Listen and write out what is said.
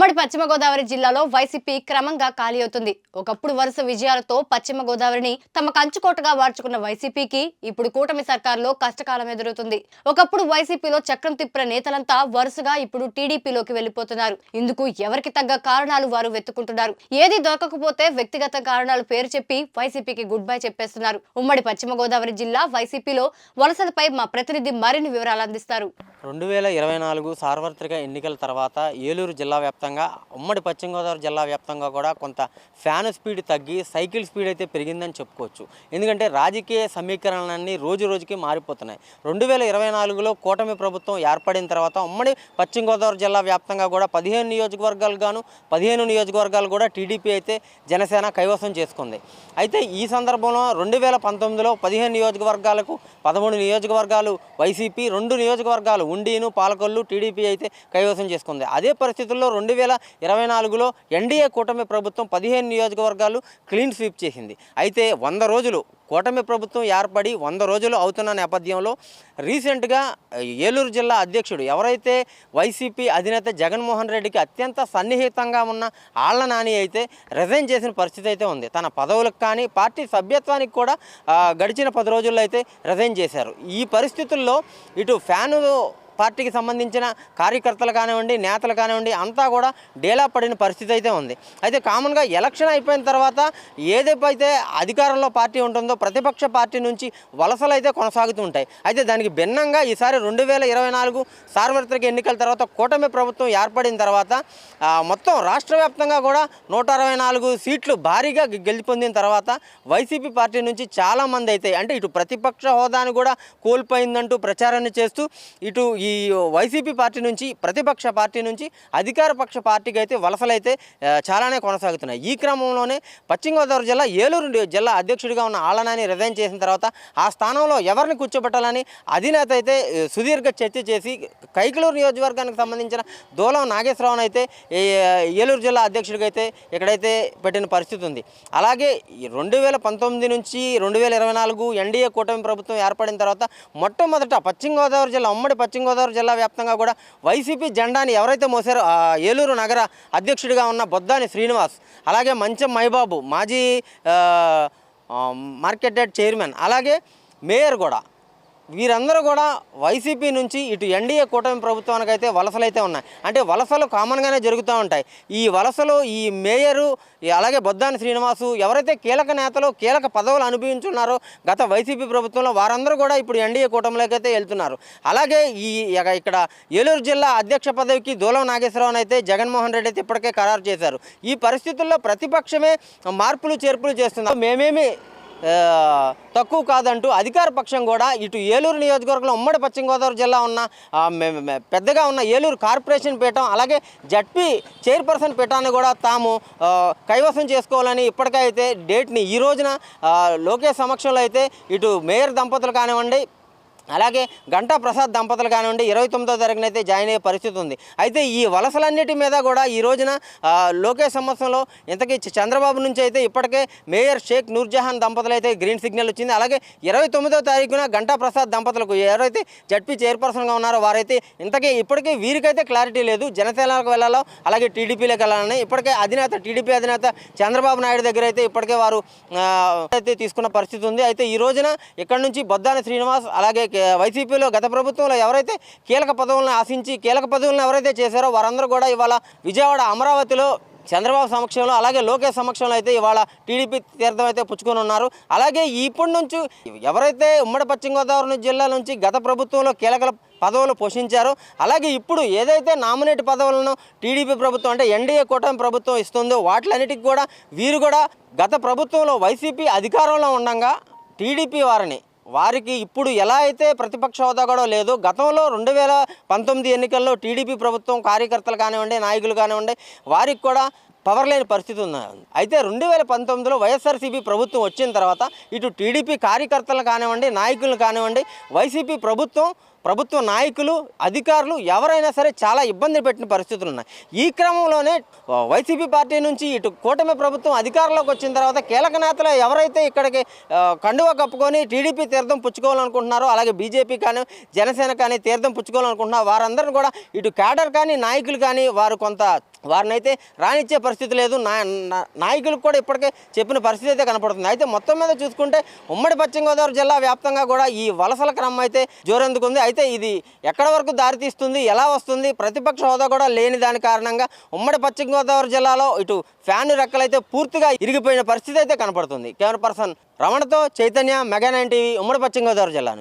ఉమ్మడి పశ్చిమ గోదావరి జిల్లాలో వైసీపీ క్రమంగా ఖాళీ అవుతుంది. ఒకప్పుడు వరుస విజయాలతో పశ్చిమ గోదావరిని తమ కంచుకోటగా మార్చుకున్న వైసీపీకి ఇప్పుడు కూటమి సర్కారులో కష్టకాలం ఎదురవుతుంది. ఒకప్పుడు వైసీపీలో చక్రం తిప్పిన నేతలంతా వరుసగా ఇప్పుడు టీడీపీలోకి వెళ్లిపోతున్నారు. ఇందుకు ఎవరికి తగ్గ కారణాలు వారు వెతుక్కుంటున్నారు. ఏది దొరకకపోతే వ్యక్తిగత కారణాలు పేరు చెప్పి వైసీపీకి గుడ్ బై చెప్పేస్తున్నారు. ఉమ్మడి పశ్చిమ గోదావరి జిల్లా వైసీపీలో వలసలపై మా ప్రతినిధి మరిన్ని వివరాలు అందిస్తారు. 2024 సార్వత్రిక ఎన్నికల తర్వాత ఏలూరు జిల్లా వ్యాప్తంగా ఉమ్మడి పశ్చిమ గోదావరి జిల్లా వ్యాప్తంగా కూడా కొంత ఫ్యాన్ స్పీడ్ తగ్గి సైకిల్ స్పీడ్ అయితే పెరిగిందని చెప్పుకోవచ్చు. ఎందుకంటే రాజకీయ సమీకరణలన్నీ రోజు రోజుకి మారిపోతున్నాయి. 2024లో కూటమి ప్రభుత్వం ఏర్పడిన తర్వాత ఉమ్మడి పశ్చిమ గోదావరి జిల్లా వ్యాప్తంగా కూడా 15 నియోజకవర్గాలు కూడా టీడీపీ అయితే జనసేన కైవసం చేసుకుంది. అయితే ఈ సందర్భంలో 2019లో 15 నియోజకవర్గాలకు 13 నియోజకవర్గాలు వైసీపీ, 2 నియోజకవర్గాలు ఉండీను, పాలకొల్లు టీడీపీ అయితే కైవసం చేసుకుంది. అదే పరిస్థితుల్లో 2024లో ఎన్డీఏ కూటమి ప్రభుత్వం 15 నియోజకవర్గాలు క్లీన్ స్వీప్ చేసింది. అయితే 100 రోజులు కూటమి ప్రభుత్వం ఏర్పడి 100 రోజులు అవుతున్న నేపథ్యంలో రీసెంట్గా ఏలూరు జిల్లా అధ్యక్షుడు ఎవరైతే వైసీపీ అధినేత జగన్మోహన్ రెడ్డికి అత్యంత సన్నిహితంగా ఉన్న ఆళ్ల నాని అయితే రిజైన్ చేసిన పరిస్థితి అయితే ఉంది. తన పదవులకు కానీ పార్టీ సభ్యత్వానికి కూడా గడిచిన 10 రోజుల్లో అయితే రిజైన్ చేశారు. ఈ పరిస్థితుల్లో ఇటు ఫ్యాను పార్టీకి సంబంధించిన కార్యకర్తలు కానివ్వండి, నేతలు కానివ్వండి అంతా కూడా డేలా పడిన పరిస్థితి అయితే ఉంది. అయితే కామన్గా ఎలక్షన్ అయిపోయిన తర్వాత ఏదైతే అధికారంలో పార్టీ ఉంటుందో ప్రతిపక్ష పార్టీ నుంచి వలసలు అయితే కొనసాగుతూ ఉంటాయి. అయితే దానికి భిన్నంగా ఈసారి 2024 సార్వత్రిక ఎన్నికల తర్వాత కూటమి ప్రభుత్వం ఏర్పడిన తర్వాత మొత్తం రాష్ట్ర వ్యాప్తంగా కూడా 164 సీట్లు భారీగా గెలుపొందిన తర్వాత వైసీపీ పార్టీ నుంచి చాలామంది అయితే అంటే ఇటు ప్రతిపక్ష హోదాను కూడా కోల్పోయిందంటూ ప్రచారాన్ని చేస్తూ ఇటు ఈ వైసీపీ పార్టీ నుంచి ప్రతిపక్ష పార్టీ నుంచి అధికార పక్ష పార్టీకి అయితే వలసలైతే చాలానే కొనసాగుతున్నాయి. ఈ క్రమంలోనే పశ్చిమ గోదావరి జిల్లా ఏలూరు జిల్లా అధ్యక్షుడిగా ఉన్న ఆళ్ల నాని రిజైన్ చేసిన తర్వాత ఆ స్థానంలో ఎవరిని కూర్చోబెట్టాలని అధినేత అయితే సుదీర్ఘ చర్చ చేసి కైకలూరు నియోజకవర్గానికి సంబంధించిన దూలం నాగేశ్వరరావును అయితే ఏలూరు జిల్లా అధ్యక్షుడిగా అయితే ఇక్కడైతే పెట్టిన పరిస్థితి ఉంది. అలాగే 2019 నుంచి 2024 ఎన్డీఏ కూటమి ప్రభుత్వం ఏర్పడిన తర్వాత మొట్టమొదట పశ్చిమ గోదావరి జిల్లా ఉమ్మడి పశ్చిమ గోదావరి జిల్లా వ్యాప్తంగా కూడా వైసీపీ జెండాని ఎవరైతే మోసారో ఏలూరు నగర అధ్యక్షుడిగా ఉన్న బొద్దాని శ్రీనివాస్, అలాగే మంచం మైబాబు మాజీ మార్కెట్ యార్డ్ చైర్మన్, అలాగే మేయర్ కూడా వీరందరూ కూడా వైసీపీ నుంచి ఇటు ఎన్డీఏ కూటమి ప్రభుత్వానికి అయితే వలసలు అయితే ఉన్నాయి. అంటే వలసలు కామన్గానే జరుగుతూ ఉంటాయి. ఈ వలసలు ఈ మేయరు అలాగే బొద్దాని శ్రీనివాసు ఎవరైతే కీలక నేతలు కీలక పదవులు అనుభవించున్నారో గత వైసీపీ ప్రభుత్వంలో వారందరూ కూడా ఇప్పుడు ఎన్డీఏ కూటమిలోకి అయితే వెళ్తున్నారు. అలాగే ఇక్కడ ఏలూరు జిల్లా అధ్యక్ష పదవికి దూలం నాగేశ్వరరావును అయితే జగన్మోహన్ రెడ్డి అయితే ఇప్పటికే ఖరారు చేశారు. ఈ పరిస్థితుల్లో ప్రతిపక్షమే మార్పులు చేర్పులు చేస్తున్నారు. మేమేమి తక్కువ కాదంటూ అధికార పక్షం కూడా ఇటు ఏలూరు నియోజకవర్గంలో ఉమ్మడి పశ్చిమ గోదావరి జిల్లా ఉన్న పెద్దగా ఉన్న ఏలూరు కార్పొరేషన్ పీఠం అలాగే జడ్పీ చైర్పర్సన్ పీఠాన్ని కూడా తాము కైవసం చేసుకోవాలని ఇప్పటికైతే డేట్ని ఈ రోజున లోకేష్ సమక్షంలో అయితే ఇటు మేయర్ దంపతులు కానివ్వండి అలాగే గంటా ప్రసాద్ దంపతులు కానివ్వండి 29వ తారీఖున అయితే జాయిన్ అయ్యే పరిస్థితి ఉంది. అయితే ఈ వలసలన్నిటి మీద కూడా ఈ రోజున లోకేష్ సమస్యలో ఇంతకీ చంద్రబాబు నుంచి అయితే ఇప్పటికే మేయర్ షేక్ నూర్జహాన్ దంపతులు అయితే గ్రీన్ సిగ్నల్ వచ్చింది. అలాగే 29వ తారీఖున గంటా ప్రసాద్ దంపతులకు ఎవరైతే జడ్పీ చైర్పర్సన్గా ఉన్నారో వారైతే ఇంతకీ ఇప్పటికీ వీరికైతే క్లారిటీ లేదు జనసేనకు వెళ్ళాలో అలాగే టీడీపీలోకి వెళ్ళాలని. ఇప్పటికే టీడీపీ అధినేత చంద్రబాబు నాయుడు దగ్గర అయితే ఇప్పటికే వారు అయితే తీసుకున్న పరిస్థితి ఉంది. అయితే ఈ రోజున ఇక్కడ నుంచి బొద్దాని శ్రీనివాస్ అలాగే వైసీపీలో గత ప్రభుత్వంలో ఎవరైతే కీలక పదవులను ఆశించి కీలక పదవులను ఎవరైతే చేశారో వారందరూ కూడా ఇవాళ విజయవాడ అమరావతిలో చంద్రబాబు సమక్షంలో అలాగే లోకేష్ సమక్షంలో అయితే ఇవాళ టీడీపీ తీర్థం అయితే పుచ్చుకొని ఉన్నారు. అలాగే ఇప్పటి నుంచి ఎవరైతే ఉమ్మడి పశ్చిమ గోదావరి జిల్లా నుంచి గత ప్రభుత్వంలో కీలక పదవులు పోషించారో అలాగే ఇప్పుడు ఏదైతే నామినేట్ పదవులను టీడీపీ ప్రభుత్వం అంటే ఎన్డీఏ కూటమి ప్రభుత్వం ఇస్తుందో వాటిలన్నిటికీ కూడా వీరు కూడా గత ప్రభుత్వంలో వైసీపీ అధికారంలో ఉండగా టీడీపీ వారికి ఇప్పుడు ఎలా అయితే ప్రతిపక్ష హోదా కూడా లేదు గతంలో 2019 ఎన్నికల్లో టీడీపీ ప్రభుత్వం కార్యకర్తలు కానివ్వండి నాయకులు కానివ్వండి వారికి కూడా పవర్ లేని పరిస్థితి ఉంది. అయితే 2019లో వైఎస్ఆర్సీపీ ప్రభుత్వం వచ్చిన తర్వాత ఇటు టీడీపీ కార్యకర్తలు కానివ్వండి నాయకులు కానివ్వండి వైసీపీ ప్రభుత్వ నాయకులు అధికారులు ఎవరైనా సరే చాలా ఇబ్బంది పెట్టిన పరిస్థితులు ఉన్నాయి. ఈ క్రమంలోనే వైసీపీ పార్టీ నుంచి ఇటు కూటమి ప్రభుత్వం అధికారంలోకి వచ్చిన తర్వాత కీలక నేతలు ఎవరైతే ఇక్కడికి కండువా కప్పుకొని టీడీపీ తీర్థం పుచ్చుకోవాలనుకుంటున్నారో అలాగే బీజేపీ కానీ జనసేన కానీ తీర్థం పుచ్చుకోవాలనుకుంటున్నారు వారందరూ కూడా ఇటు క్యాడర్ కానీ నాయకులు కానీ వారు కొంత వారిని అయితే రానిచ్చే పరిస్థితి లేదు. నాయకులకు కూడా ఇప్పటికే చెప్పిన పరిస్థితి అయితే కనపడుతుంది. అయితే మొత్తం మీద చూసుకుంటే ఉమ్మడి పశ్చిమ గోదావరి జిల్లా వ్యాప్తంగా కూడా ఈ వలసల క్రమం అయితే జోరెందుకుంది. అయితే ఇది ఎక్కడి వరకు దారితీస్తుంది, ఎలా వస్తుంది, ప్రతిపక్ష హోదా కూడా లేని దాని కారణంగా ఉమ్మడి పశ్చిమ గోదావరి జిల్లాలో ఇటు ఫ్యాన్ రెక్కలైతే పూర్తిగా ఇరిగిపోయిన పరిస్థితి అయితే కనపడుతుంది. కెమెరా పర్సన్ రమణతో చైతన్య, మెగా 9 టీవీ, ఉమ్మడి పశ్చిమ గోదావరి జిల్లా నుంచి.